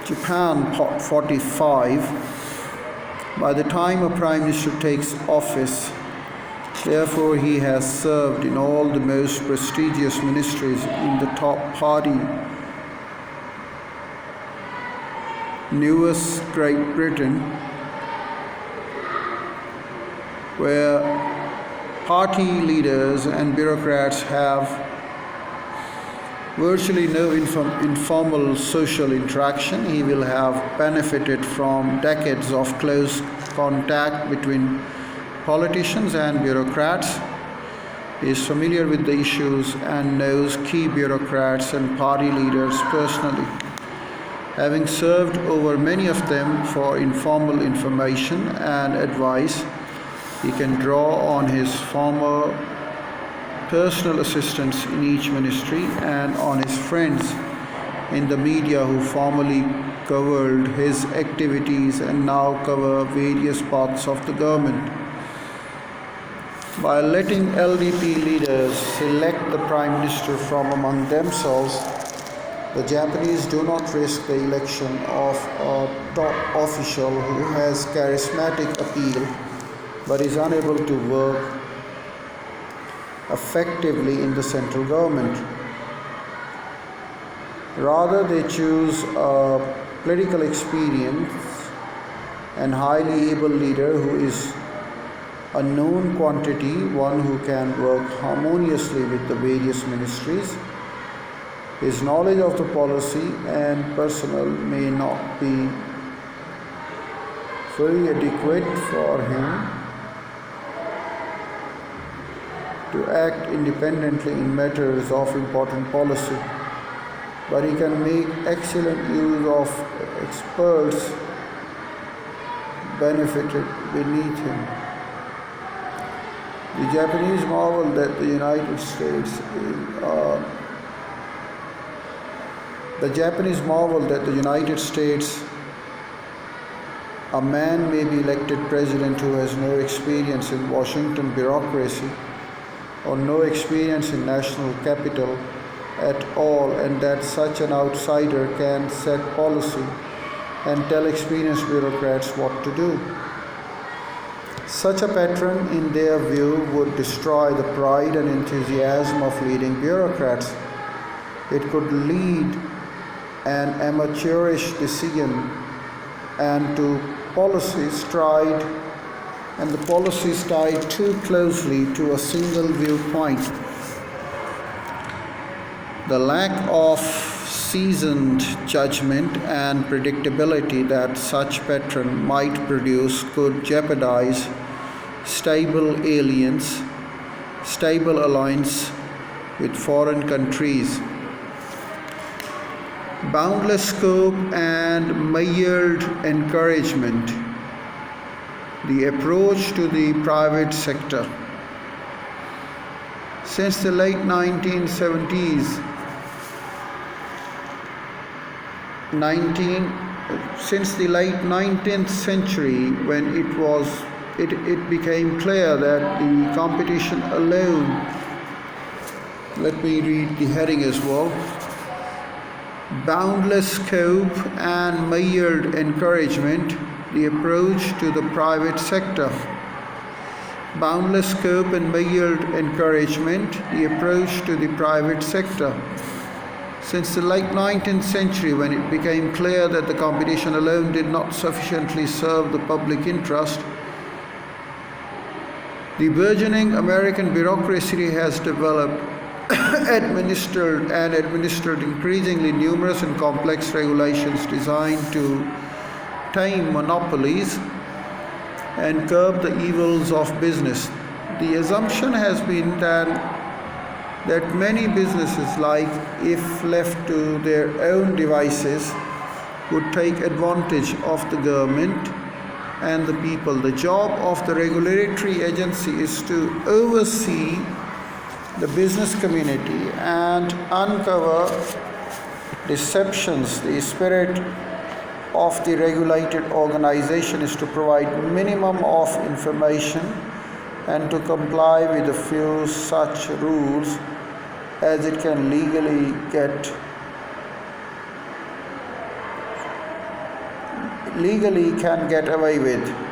Japan 45. By the time a prime minister takes office, therefore, he has served in all the most prestigious ministries in the top party. Newest Great Britain, where party leaders and bureaucrats have virtually no informal social interaction. He will have benefited from decades of close contact between politicians and bureaucrats. He is familiar with the issues and knows key bureaucrats and party leaders personally. Having served over many of them for informal information and advice, he can draw on his former personal assistants in each ministry and on his friends in the media who formerly covered his activities and now cover various parts of the government. By letting LDP leaders select the Prime Minister from among themselves, the Japanese do not risk the election of a top official who has charismatic appeal but is unable to work effectively in the central government. Rather, they choose a political experience and highly able leader who is a known quantity, one who can work harmoniously with the various ministries. His knowledge of the policy and personnel may not be very adequate for him to act independently in matters of important policy, but he can make excellent use of experts benefited beneath him. The Japanese marvel that the United States, a man may be elected president who has no experience in Washington bureaucracy or no experience in national capital at all, and that such an outsider can set policy and tell experienced bureaucrats what to do. Such a patron, in their view, would destroy the pride and enthusiasm of leading bureaucrats. It could lead an amateurish decision and to policies tied too closely to a single viewpoint. The lack of seasoned judgment and predictability that such patron might produce could jeopardize stable alliance with foreign countries. Boundless scope and mired encouragement. The approach to the private sector. Since the late 1970s, since the late 19th century, when it became clear that the competition alone, let me read the heading as well, boundless scope and mired encouragement, the approach to the private sector. Boundless scope and mired encouragement, the approach to the private sector. Since the late 19th century, when it became clear that the competition alone did not sufficiently serve the public interest, the burgeoning American bureaucracy has developed, administered increasingly numerous and complex regulations designed to tame monopolies and curb the evils of business. The assumption has been that many businesses, if left to their own devices, would take advantage of the government and the people. The job of the regulatory agency is to oversee the business community and uncover deceptions. The spirit of the regulated organization is to provide minimum of information and to comply with a few such rules as it can legally get. legally can get away with.